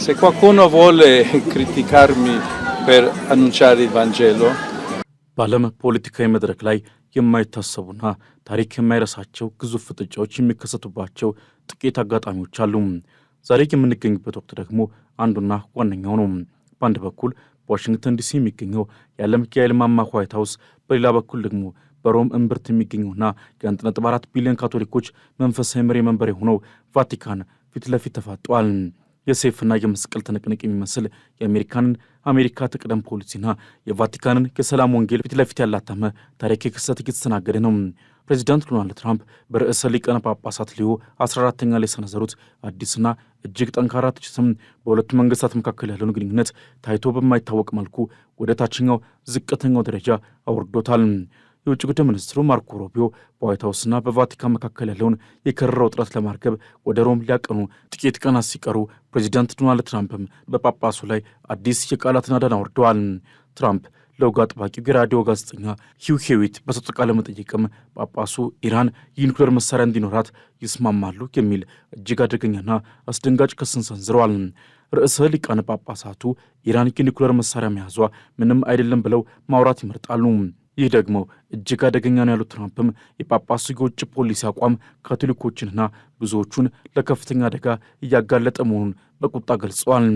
Se qualcuno vuole criticarmi per annunciare il Vangelo, በዓለም ፖለቲካዊ መድረክ ላይ የማይታሰቡና ታሪክ የማይረሳቸው ግዙፍ ፍጥጫዎች የሚከሰቱባቸው ጥቂት አጋጣሚዎች አሉ። ዛሬ የምንገኝበት ወቅት ደግሞ አንዱና ዋነኛው ነው። በአንድ በኩል በዋሽንግተን ዲሲ የሚገኘው የዓለም የኃይል ማማ ዋይት ሃውስ፣ በሌላ በኩል ደግሞ በሮም እምብርት የሚገኘውና የ1.4 ቢሊዮን ካቶሊኮች መንፈሳዊ መሪ መንበር የሆነው ቫቲካን ፊት ለፊት ተፋጠዋል። የሰይፍና የመስቀል ትንቅንቅ የሚመስል የአሜሪካንን አሜሪካ ትቅደም ፖሊሲና የቫቲካንን የሰላም ወንጌል ፊት ለፊት ያላተመ ታሪካዊ ክስተት እየተስተናገደ ነው። ፕሬዚዳንት ዶናልድ ትራምፕ በርዕሰ ሊቃነ ጳጳሳት ሊዮ 14ኛ ላይ የሰነዘሩት አዲስና እጅግ ጠንካራ ትችትም በሁለቱ መንግስታት መካከል ያለውን ግንኙነት ታይቶ በማይታወቅ መልኩ ወደ ታችኛው ዝቅተኛው ደረጃ አውርዶታል። የውጭ ጉዳይ ሚኒስትሩ ማርኮ ሩቢዮ በዋይት ሃውስና በቫቲካን መካከል ያለውን የከረረ ውጥረት ለማርገብ ወደ ሮም ሊያቀኑ ጥቂት ቀናት ሲቀሩ ፕሬዚዳንት ዶናልድ ትራምፕም በጳጳሱ ላይ አዲስ የቃላት ናዳን አውርደዋል። ትራምፕ ለወግ አጥባቂው የራዲዮ ጋዜጠኛ ሂው ሄዊት በሰጡት ቃለ መጠይቅም ጳጳሱ ኢራን የኒውክሌር መሳሪያ እንዲኖራት ይስማማሉ የሚል እጅግ አደገኛና አስደንጋጭ ክስን ሰንዝረዋል። ርዕሰ ሊቃነ ጳጳሳቱ ኢራን የኒውክሌር መሳሪያ መያዟ ምንም አይደለም ብለው ማውራት ይመርጣሉ። ይህ ደግሞ እጅግ አደገኛ ነው ያሉት ትራምፕም የጳጳሱ የውጭ ፖሊሲ አቋም ካቶሊኮችንና ብዙዎቹን ለከፍተኛ አደጋ እያጋለጠ መሆኑን በቁጣ ገልጸዋል።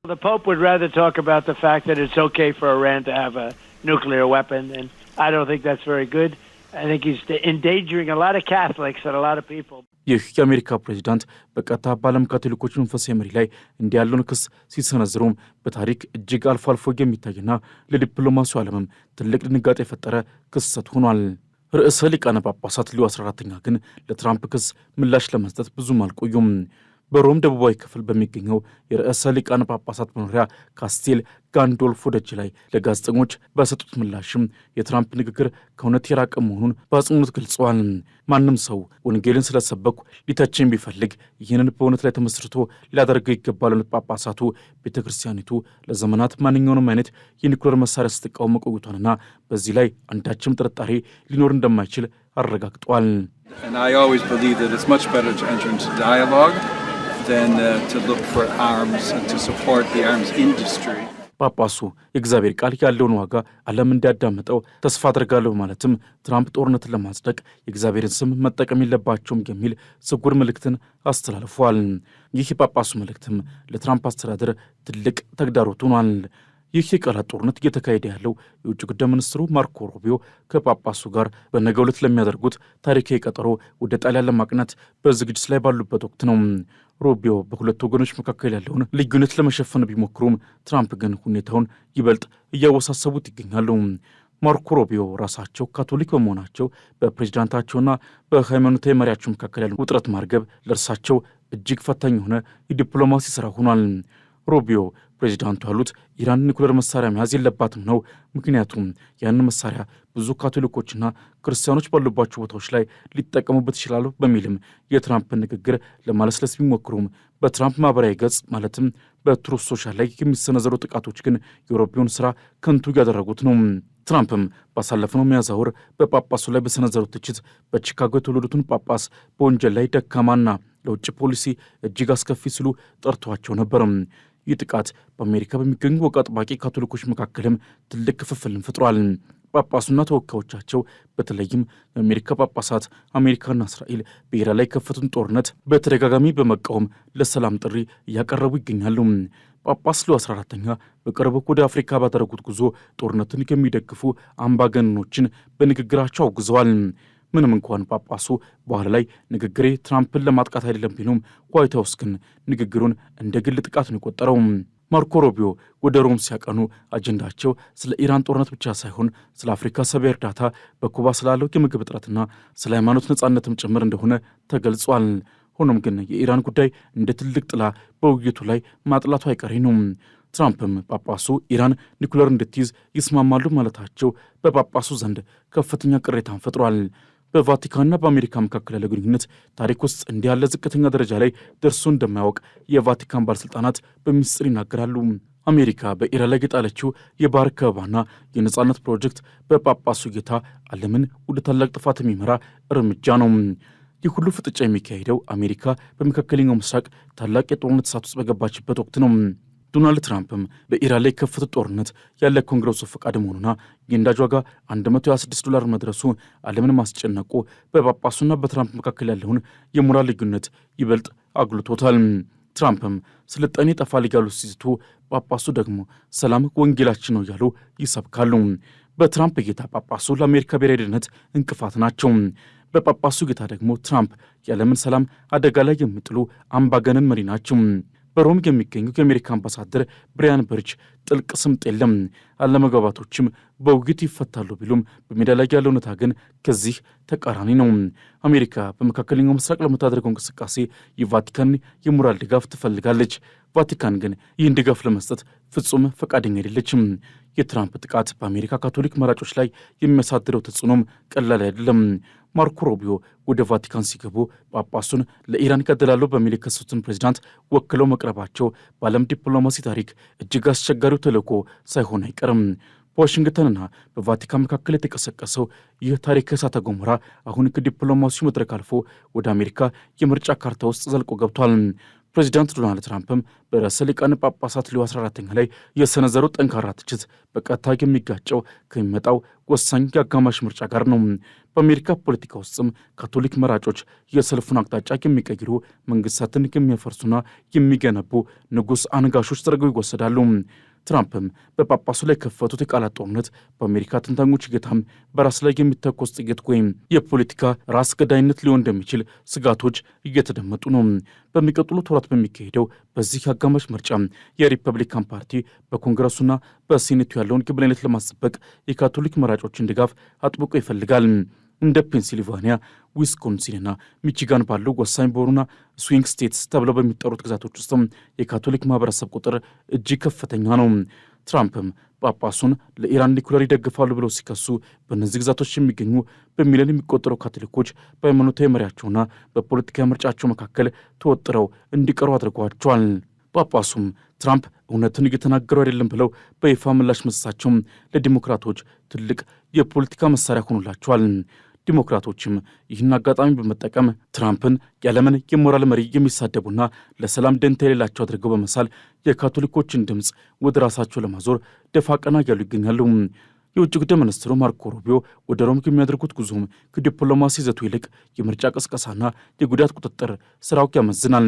The Pope would rather talk about the fact that it's okay for Iran to have a nuclear weapon, and I don't think that's very good. I think he's endangering a lot of Catholics and a lot of people. ይህ የአሜሪካ ፕሬዚዳንት በቀጥታ በዓለም ካቶሊኮች መንፈሳዊ መሪ ላይ እንዲህ ያለውን ክስ ሲሰነዝሩም በታሪክ እጅግ አልፎ አልፎ የሚታይና ለዲፕሎማሲው ዓለምም ትልቅ ድንጋጤ የፈጠረ ክስተት ሆኗል። ርዕሰ ሊቃነ ጳጳሳት ሊዮ 14ኛ ግን ለትራምፕ ክስ ምላሽ ለመስጠት ብዙም አልቆዩም። በሮም ደቡባዊ ክፍል በሚገኘው የርዕሰ ሊቃነ ጳጳሳት መኖሪያ ካስቴል ጋንዶልፎ ደጅ ላይ ለጋዜጠኞች በሰጡት ምላሽም የትራምፕ ንግግር ከእውነት የራቀ መሆኑን በአጽንኦት ገልጸዋል። ማንም ሰው ወንጌልን ስለሰበኩ ሊተቸኝ ቢፈልግ ይህንን በእውነት ላይ ተመስርቶ ሊያደርገው ይገባል ያሉት ጳጳሳቱ ቤተ ክርስቲያኒቱ ለዘመናት ማንኛውንም አይነት የኒውክሌር መሳሪያ ስትቃወም መቆየቷንና በዚህ ላይ አንዳችም ጥርጣሬ ሊኖር እንደማይችል አረጋግጠዋል። ጳጳሱ የእግዚአብሔር ቃል ያለውን ዋጋ ዓለም እንዲያዳምጠው ተስፋ አድርጋለሁ በማለትም ትራምፕ ጦርነትን ለማጽደቅ የእግዚአብሔርን ስም መጠቀም የለባቸውም የሚል ስጉር መልእክትን አስተላልፏል። ይህ የጳጳሱ መልእክትም ለትራምፕ አስተዳደር ትልቅ ተግዳሮት ሆኗል። ይህ የቃላት ጦርነት እየተካሄደ ያለው የውጭ ጉዳይ ሚኒስትሩ ማርኮ ሩቢዮ ከጳጳሱ ጋር በነገው ዕለት ለሚያደርጉት ታሪካዊ ቀጠሮ ወደ ጣሊያን ለማቅናት በዝግጅት ላይ ባሉበት ወቅት ነው። ሩቢዮ በሁለቱ ወገኖች መካከል ያለውን ልዩነት ለመሸፈን ቢሞክሩም ትራምፕ ግን ሁኔታውን ይበልጥ እያወሳሰቡት ይገኛሉ። ማርኮ ሩቢዮ ራሳቸው ካቶሊክ በመሆናቸው በፕሬዚዳንታቸውና በሃይማኖታዊ መሪያቸው መካከል ያለው ውጥረት ማርገብ ለእርሳቸው እጅግ ፈታኝ የሆነ የዲፕሎማሲ ሥራ ሆኗል። ሩቢዮ ፕሬዚዳንቱ ያሉት ኢራን ኒውክሌር መሳሪያ መያዝ የለባትም ነው። ምክንያቱም ያን መሳሪያ ብዙ ካቶሊኮችና ክርስቲያኖች ባሉባቸው ቦታዎች ላይ ሊጠቀሙበት ይችላሉ በሚልም የትራምፕን ንግግር ለማለስለስ ቢሞክሩም በትራምፕ ማህበራዊ ገጽ ማለትም በትሩዝ ሶሻል ላይ የሚሰነዘሩ ጥቃቶች ግን የሩቢዮን ስራ ከንቱ እያደረጉት ነው። ትራምፕም ባሳለፍነው ሚያዝያ ወር በጳጳሱ ላይ በሰነዘሩት ትችት በቺካጎ የተወለዱትን ጳጳስ በወንጀል ላይ ደካማና ለውጭ ፖሊሲ እጅግ አስከፊ ሲሉ ጠርቷቸው ነበር። ይህ ጥቃት በአሜሪካ በሚገኙ ወግ አጥባቂ ካቶሊኮች መካከልም ትልቅ ክፍፍልን ፈጥሯል። ጳጳሱና ተወካዮቻቸው በተለይም የአሜሪካ ጳጳሳት አሜሪካና እስራኤል በኢራን ላይ የከፈቱን ጦርነት በተደጋጋሚ በመቃወም ለሰላም ጥሪ እያቀረቡ ይገኛሉ። ጳጳስ ሊዮ 14ኛ በቅርቡ ወደ አፍሪካ ባደረጉት ጉዞ ጦርነትን የሚደግፉ አምባገነኖችን በንግግራቸው አውግዘዋል። ምንም እንኳን ጳጳሱ በኋላ ላይ ንግግሬ ትራምፕን ለማጥቃት አይደለም ቢሉም ዋይት ሃውስ ግን ንግግሩን እንደ ግል ጥቃት ነው የቆጠረው። ማርኮ ሩቢዮ ወደ ሮም ሲያቀኑ አጀንዳቸው ስለ ኢራን ጦርነት ብቻ ሳይሆን ስለ አፍሪካ ሰብዓዊ እርዳታ፣ በኩባ ስላለው የምግብ እጥረትና ስለ ሃይማኖት ነጻነትም ጭምር እንደሆነ ተገልጿል። ሆኖም ግን የኢራን ጉዳይ እንደ ትልቅ ጥላ በውይይቱ ላይ ማጥላቱ አይቀሬ ነው። ትራምፕም ጳጳሱ ኢራን ኒውክሌር እንድትይዝ ይስማማሉ ማለታቸው በጳጳሱ ዘንድ ከፍተኛ ቅሬታን ፈጥሯል። በቫቲካንና በአሜሪካ መካከል ያለ ግንኙነት ታሪክ ውስጥ እንዲህ ያለ ዝቅተኛ ደረጃ ላይ ደርሶ እንደማያውቅ የቫቲካን ባለሥልጣናት በሚስጥር ይናገራሉ። አሜሪካ በኢራን ላይ የጣለችው የባህር ከበባና የነጻነት ፕሮጀክት በጳጳሱ ጌታ ዓለምን ወደ ታላቅ ጥፋት የሚመራ እርምጃ ነው። ይህ ሁሉ ፍጥጫ የሚካሄደው አሜሪካ በመካከለኛው ምስራቅ ታላቅ የጦርነት እሳት ውስጥ በገባችበት ወቅት ነው። ዶናልድ ትራምፕም በኢራን ላይ የከፈቱት ጦርነት ያለ ኮንግረሱ ፈቃድ መሆኑና የነዳጅ ዋጋ $126 መድረሱ ዓለምን ማስጨነቁ በጳጳሱና በትራምፕ መካከል ያለውን የሞራል ልዩነት ይበልጥ አጉልቶታል። ትራምፕም ስልጣኔ ጠፋል እያሉ ሲዝቱ፣ ጳጳሱ ደግሞ ሰላም ወንጌላችን ነው እያሉ ይሰብካሉ። በትራምፕ ጌታ ጳጳሱ ለአሜሪካ ብሔራዊ ደህንነት እንቅፋት ናቸው። በጳጳሱ ጌታ ደግሞ ትራምፕ የዓለምን ሰላም አደጋ ላይ የሚጥሉ አምባገነን መሪ ናቸው። በሮም የሚገኙ የአሜሪካ አምባሳደር ብሪያን በርች ጥልቅ ስምጥ የለም፣ አለመግባባቶችም በውይይት ይፈታሉ ቢሉም በሜዳ ላይ ያለው እውነታ ግን ከዚህ ተቃራኒ ነው። አሜሪካ በመካከለኛው ምስራቅ ለምታደርገው እንቅስቃሴ የቫቲካን የሞራል ድጋፍ ትፈልጋለች። ቫቲካን ግን ይህን ድጋፍ ለመስጠት ፍጹም ፈቃደኛ አይደለችም። የትራምፕ ጥቃት በአሜሪካ ካቶሊክ መራጮች ላይ የሚያሳድረው ተጽዕኖም ቀላል አይደለም። ማርኮ ሩቢዮ ወደ ቫቲካን ሲገቡ ጳጳሱን ለኢራን ይገድላለሁ በሚል የከሰሱትን ፕሬዚዳንት ወክለው መቅረባቸው በዓለም ዲፕሎማሲ ታሪክ እጅግ አስቸጋሪው ተልዕኮ ሳይሆን አይቀርም። በዋሽንግተንና በቫቲካን መካከል የተቀሰቀሰው ይህ ታሪክ እሳተ ገሞራ አሁን ከዲፕሎማሲው መድረክ አልፎ ወደ አሜሪካ የምርጫ ካርታ ውስጥ ዘልቆ ገብቷል። ፕሬዚዳንት ዶናልድ ትራምፕም በርዕሰ ሊቃነ ጳጳሳት ሊዮ 14ኛ ላይ የሰነዘረው ጠንካራ ትችት በቀጥታ የሚጋጨው ከሚመጣው ወሳኝ የአጋማሽ ምርጫ ጋር ነው። በአሜሪካ ፖለቲካ ውስጥም ካቶሊክ መራጮች የሰልፉን አቅጣጫ የሚቀይሩ፣ መንግስታትን የሚያፈርሱና የሚገነቡ ንጉሥ አንጋሾች ተደርገው ይወሰዳሉ። ትራምፕም በጳጳሱ ላይ ከፈቱት የቃላት ጦርነት በአሜሪካ ተንታኞች ጌታም በራስ ላይ የሚተኮስ ጥይት ወይም የፖለቲካ ራስ ገዳይነት ሊሆን እንደሚችል ስጋቶች እየተደመጡ ነው። በሚቀጥሉት ወራት በሚካሄደው በዚህ አጋማሽ ምርጫ የሪፐብሊካን ፓርቲ በኮንግረሱና በሴኔቱ ያለውን የበላይነት ለማስጠበቅ የካቶሊክ መራጮችን ድጋፍ አጥብቆ ይፈልጋል። እንደ ፔንሲልቫኒያ፣ ዊስኮንሲንና ሚቺጋን ባሉ ወሳኝ በሆኑና ስዊንግ ስቴትስ ተብለው በሚጠሩት ግዛቶች ውስጥም የካቶሊክ ማህበረሰብ ቁጥር እጅግ ከፍተኛ ነው። ትራምፕም ጳጳሱን ለኢራን ኒኩለር ይደግፋሉ ብለው ሲከሱ በእነዚህ ግዛቶች የሚገኙ በሚሊዮን የሚቆጠሩ ካቶሊኮች በሃይማኖታዊ መሪያቸውና በፖለቲካዊ ምርጫቸው መካከል ተወጥረው እንዲቀሩ አድርገዋቸዋል። ጳጳሱም ትራምፕ እውነትን እየተናገሩ አይደለም ብለው በይፋ ምላሽ መስጠታቸው ለዲሞክራቶች ትልቅ የፖለቲካ መሳሪያ ሆኑላቸዋል። ዲሞክራቶችም ይህን አጋጣሚ በመጠቀም ትራምፕን የዓለምን የሞራል መሪ የሚሳደቡና ለሰላም ደንታ የሌላቸው አድርገው በመሳል የካቶሊኮችን ድምፅ ወደ ራሳቸው ለማዞር ደፋ ቀና እያሉ ይገኛሉ። የውጭ ጉዳይ ሚኒስትሩ ማርኮ ሩቢዮ ወደ ሮም የሚያደርጉት ጉዞም ከዲፕሎማሲ ይዘቱ ይልቅ የምርጫ ቅስቀሳና የጉዳት ቁጥጥር ስራው ያመዝናል።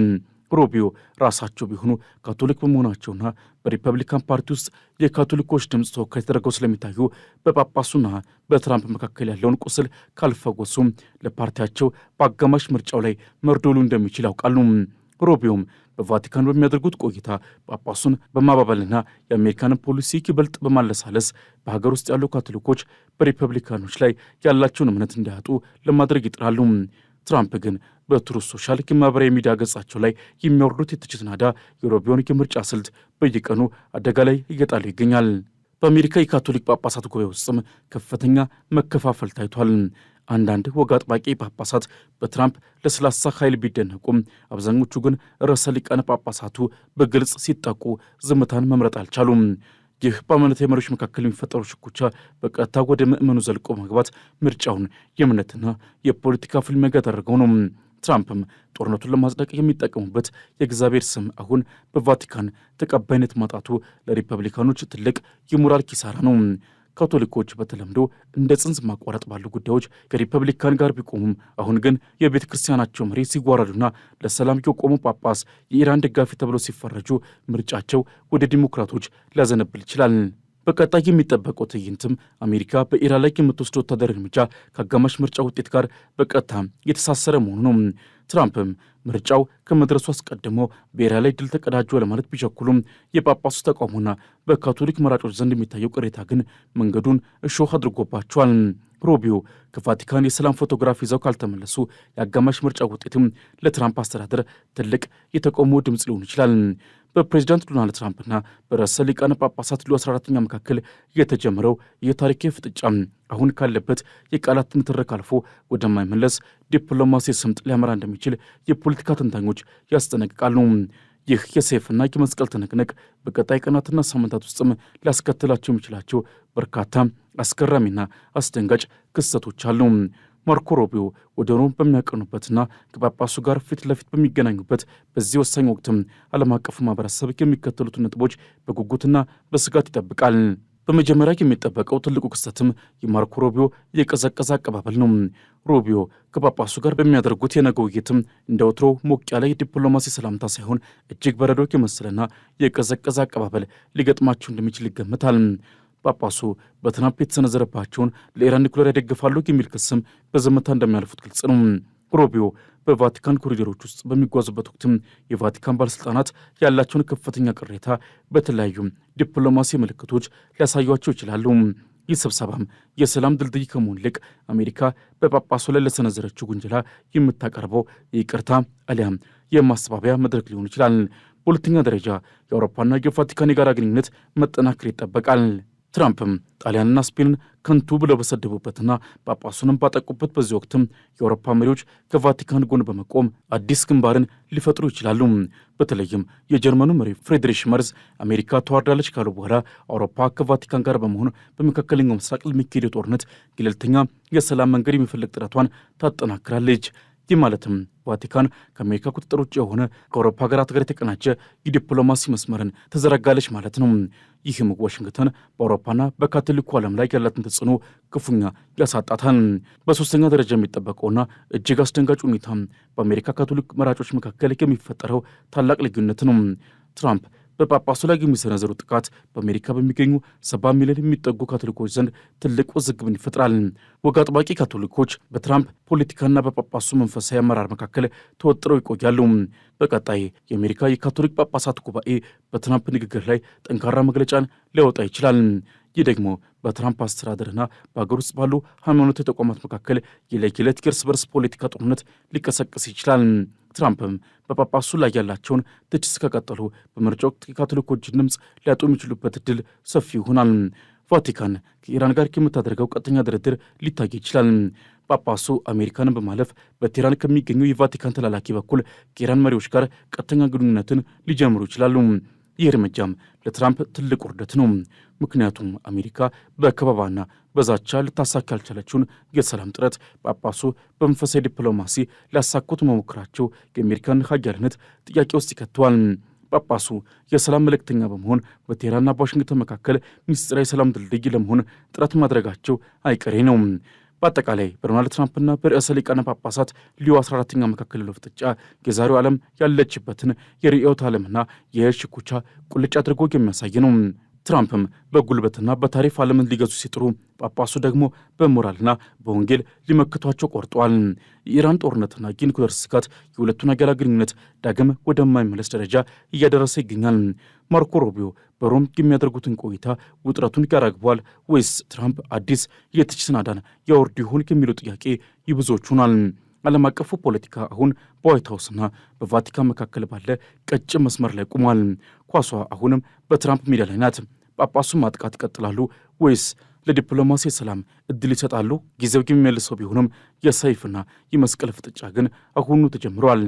ሩቢዮ ራሳቸው ቢሆኑ ካቶሊክ በመሆናቸውና በሪፐብሊካን ፓርቲ ውስጥ የካቶሊኮች ድምፅ ተወካይ ተደርገው ስለሚታዩ በጳጳሱና በትራምፕ መካከል ያለውን ቁስል ካልፈወሱም ለፓርቲያቸው በአጋማሽ ምርጫው ላይ መርዶሉ እንደሚችል ያውቃሉ። ሩቢዮም በቫቲካን በሚያደርጉት ቆይታ ጳጳሱን በማባበልና የአሜሪካንን ፖሊሲ ይበልጥ በማለሳለስ በሀገር ውስጥ ያሉ ካቶሊኮች በሪፐብሊካኖች ላይ ያላቸውን እምነት እንዳያጡ ለማድረግ ይጥራሉ። ትራምፕ ግን በትሩዝ ሶሻል የማህበራዊ ሚዲያ ገጻቸው ላይ የሚያወርዱት የትችት ናዳ የሩቢዮን የምርጫ ስልት በየቀኑ አደጋ ላይ እየጣሉ ይገኛል። በአሜሪካ የካቶሊክ ጳጳሳት ጉባኤ ውስጥም ከፍተኛ መከፋፈል ታይቷል። አንዳንድ ወግ አጥባቂ ጳጳሳት በትራምፕ ለስላሳ ኃይል ቢደነቁም አብዛኞቹ ግን ርዕሰ ሊቃነ ጳጳሳቱ በግልጽ ሲጠቁ ዝምታን መምረጥ አልቻሉም። ይህ በሃይማኖታዊ መሪዎች መካከል የሚፈጠሩ ሽኩቻ በቀጥታ ወደ ምዕመኑ ዘልቆ መግባት ምርጫውን የእምነትና የፖለቲካ ፍልሚያ ያደረገው ነው። ትራምፕም ጦርነቱን ለማጽደቅ የሚጠቀሙበት የእግዚአብሔር ስም አሁን በቫቲካን ተቀባይነት ማጣቱ ለሪፐብሊካኖች ትልቅ የሞራል ኪሳራ ነው። ካቶሊኮች በተለምዶ እንደ ጽንስ ማቋረጥ ባሉ ጉዳዮች ከሪፐብሊካን ጋር ቢቆሙም አሁን ግን የቤተ ክርስቲያናቸው መሪ ሲጓረዱና ለሰላም የቆሙ ጳጳስ የኢራን ደጋፊ ተብለው ሲፈረጁ ምርጫቸው ወደ ዲሞክራቶች ሊያዘነብል ይችላል። በቀጣይ የሚጠበቀው ትዕይንትም አሜሪካ በኢራን ላይ የምትወስደው ወታደራዊ እርምጃ ከአጋማሽ ምርጫ ውጤት ጋር በቀጥታ የተሳሰረ መሆኑ ነው። ትራምፕም ምርጫው ከመድረሱ አስቀድሞ በኢራን ላይ ድል ተቀዳጁ ለማለት ቢቸኩሉም የጳጳሱ ተቃውሞና በካቶሊክ መራጮች ዘንድ የሚታየው ቅሬታ ግን መንገዱን እሾህ አድርጎባቸዋል። ሩቢዮ ከቫቲካን የሰላም ፎቶግራፍ ይዘው ካልተመለሱ የአጋማሽ ምርጫ ውጤትም ለትራምፕ አስተዳደር ትልቅ የተቃውሞ ድምፅ ሊሆን ይችላል። በፕሬዚዳንት ዶናልድ ትራምፕና በርዕሰ ሊቃነ ጳጳሳት ሊዮ 14ኛ መካከል የተጀመረው የታሪካዊ ፍጥጫ አሁን ካለበት የቃላት ንትርክ አልፎ ወደማይመለስ ዲፕሎማሲ ስምጥ ሊያመራ እንደሚችል የፖለቲካ ተንታኞች ያስጠነቅቃሉ። ይህ የሰይፍና የመስቀል ትንቅንቅ በቀጣይ ቀናትና ሳምንታት ውስጥም ሊያስከትላቸው የሚችላቸው በርካታ አስገራሚና አስደንጋጭ ክስተቶች አሉ። ማርኮ ሩቢዮ ወደ ሮም በሚያቀኑበትና ከጳጳሱ ጋር ፊት ለፊት በሚገናኙበት በዚህ ወሳኝ ወቅትም ዓለም አቀፉ ማህበረሰብ የሚከተሉትን ነጥቦች በጉጉትና በስጋት ይጠብቃል። በመጀመሪያ የሚጠበቀው ትልቁ ክስተትም የማርኮ ሩቢዮ የቀዘቀዘ አቀባበል ነው። ሩቢዮ ከጳጳሱ ጋር በሚያደርጉት የነገው ውይይትም እንደ ወትሮ ሞቅ ያለ የዲፕሎማሲ ሰላምታ ሳይሆን እጅግ በረዶ የመሰለና የቀዘቀዘ አቀባበል ሊገጥማቸው እንደሚችል ይገመታል። ጳጳሱ በትራምፕ የተሰነዘረባቸውን ለኢራን ኒኩሌር ያደግፋሉ የሚል ክስም በዝምታ እንደሚያልፉት ግልጽ ነው። ሩቢዮ በቫቲካን ኮሪደሮች ውስጥ በሚጓዙበት ወቅትም የቫቲካን ባለሥልጣናት ያላቸውን ከፍተኛ ቅሬታ በተለያዩ ዲፕሎማሲ ምልክቶች ሊያሳዩቸው ይችላሉ። ይህ ስብሰባም የሰላም ድልድይ ከመሆን ይልቅ አሜሪካ በጳጳሱ ላይ ለሰነዘረችው ውንጀላ የምታቀርበው የይቅርታ አሊያም የማስተባበያ መድረክ ሊሆን ይችላል። በሁለተኛ ደረጃ የአውሮፓና የቫቲካን የጋራ ግንኙነት መጠናከር ይጠበቃል። ትራምፕም ጣሊያንና ስፔንን ከንቱ ብለው በሰደቡበትና ጳጳሱንም ባጠቁበት በዚህ ወቅትም የአውሮፓ መሪዎች ከቫቲካን ጎን በመቆም አዲስ ግንባርን ሊፈጥሩ ይችላሉ። በተለይም የጀርመኑ መሪ ፍሬድሪሽ መርዝ አሜሪካ ተዋርዳለች ካሉ በኋላ አውሮፓ ከቫቲካን ጋር በመሆን በመካከለኛው ምስራቅ ለሚካሄደው ጦርነት ገለልተኛ የሰላም መንገድ የሚፈልግ ጥረቷን ታጠናክራለች። ይህ ማለትም ቫቲካን ከአሜሪካ ቁጥጥር ውጭ የሆነ ከአውሮፓ ሀገራት ጋር የተቀናጀ የዲፕሎማሲ መስመርን ተዘረጋለች ማለት ነው። ይህም ዋሽንግተን በአውሮፓና በካቶሊኩ ዓለም ላይ ያላትን ተጽዕኖ ክፉኛ ያሳጣታል። በሶስተኛ ደረጃ የሚጠበቀውና እጅግ አስደንጋጭ ሁኔታ በአሜሪካ ካቶሊክ መራጮች መካከል የሚፈጠረው ታላቅ ልዩነት ነው። ትራምፕ በጳጳሱ ላይ የሚሰነዘሩ ጥቃት በአሜሪካ በሚገኙ 70 ሚሊዮን የሚጠጉ ካቶሊኮች ዘንድ ትልቅ ውዝግብን ይፈጥራል። ወግ አጥባቂ ካቶሊኮች በትራምፕ ፖለቲካና በጳጳሱ መንፈሳዊ አመራር መካከል ተወጥረው ይቆያሉ። በቀጣይ የአሜሪካ የካቶሊክ ጳጳሳት ጉባኤ በትራምፕ ንግግር ላይ ጠንካራ መግለጫን ሊያወጣ ይችላል። ይህ ደግሞ በትራምፕ አስተዳደርና በሀገር ውስጥ ባሉ ሃይማኖታዊ ተቋማት መካከል የለየለት የእርስ በርስ ፖለቲካ ጦርነት ሊቀሰቅስ ይችላል። ትራምፕም በጳጳሱ ላይ ያላቸውን ትችት ከቀጠሉ በምርጫ ወቅት የካቶሊኮችን ድምፅ ሊያጡ የሚችሉበት እድል ሰፊ ይሆናል። ቫቲካን ከኢራን ጋር የምታደርገው ቀጥተኛ ድርድር ሊታይ ይችላል። ጳጳሱ አሜሪካንን በማለፍ በቴህራን ከሚገኙ የቫቲካን ተላላኪ በኩል ከኢራን መሪዎች ጋር ቀጥተኛ ግንኙነትን ሊጀምሩ ይችላሉ። ይህ እርምጃም ለትራምፕ ትልቅ ውርደት ነው። ምክንያቱም አሜሪካ በከበባና በዛቻ ልታሳካ ያልቻለችውን የሰላም ጥረት ጳጳሱ በመንፈሳዊ ዲፕሎማሲ ሊያሳኩት መሞከራቸው የአሜሪካን ሀያልነት ጥያቄ ውስጥ ይከተዋል። ጳጳሱ የሰላም መልእክተኛ በመሆን በቴህራንና በዋሽንግተን መካከል ምስጢራዊ ሰላም ድልድይ ለመሆን ጥረት ማድረጋቸው አይቀሬ ነው። በአጠቃላይ በዶናልድ ትራምፕና በርዕሰ ሊቃነ ጳጳሳት ሊዮ 14ኛ መካከል ያለው ፍጥጫ የዛሬው ዓለም ያለችበትን የርዕዮተ ዓለምና የሽኩቻ ቁልጭ አድርጎ የሚያሳይ ነው። ትራምፕም በጉልበትና በታሪፍ ዓለምን ሊገዙ ሲጥሩ፣ ጳጳሱ ደግሞ በሞራልና በወንጌል ሊመክቷቸው ቆርጠዋል። የኢራን ጦርነትና የኒኩሌር ስጋት የሁለቱን ሀገራት ግንኙነት ዳግም ወደማይመለስ ደረጃ እያደረሰ ይገኛል። ማርኮ ሩቢዮ በሮም የሚያደርጉትን ቆይታ ውጥረቱን ያራግቧል ወይስ ትራምፕ አዲስ የትችት ናዳን ያወርዱ ይሆን የሚለው ጥያቄ የብዙዎች ሆኗል። ዓለም አቀፉ ፖለቲካ አሁን በዋይት ሀውስና በቫቲካን መካከል ባለ ቀጭን መስመር ላይ ቆሟል። ኳሷ አሁንም በትራምፕ ሜዳ ላይ ናት። ጳጳሱን ማጥቃት ይቀጥላሉ ወይስ ለዲፕሎማሲ ሰላም እድል ይሰጣሉ? ጊዜው የሚመልሰው ቢሆንም የሰይፍና የመስቀል ፍጥጫ ግን አሁኑ ተጀምሯል።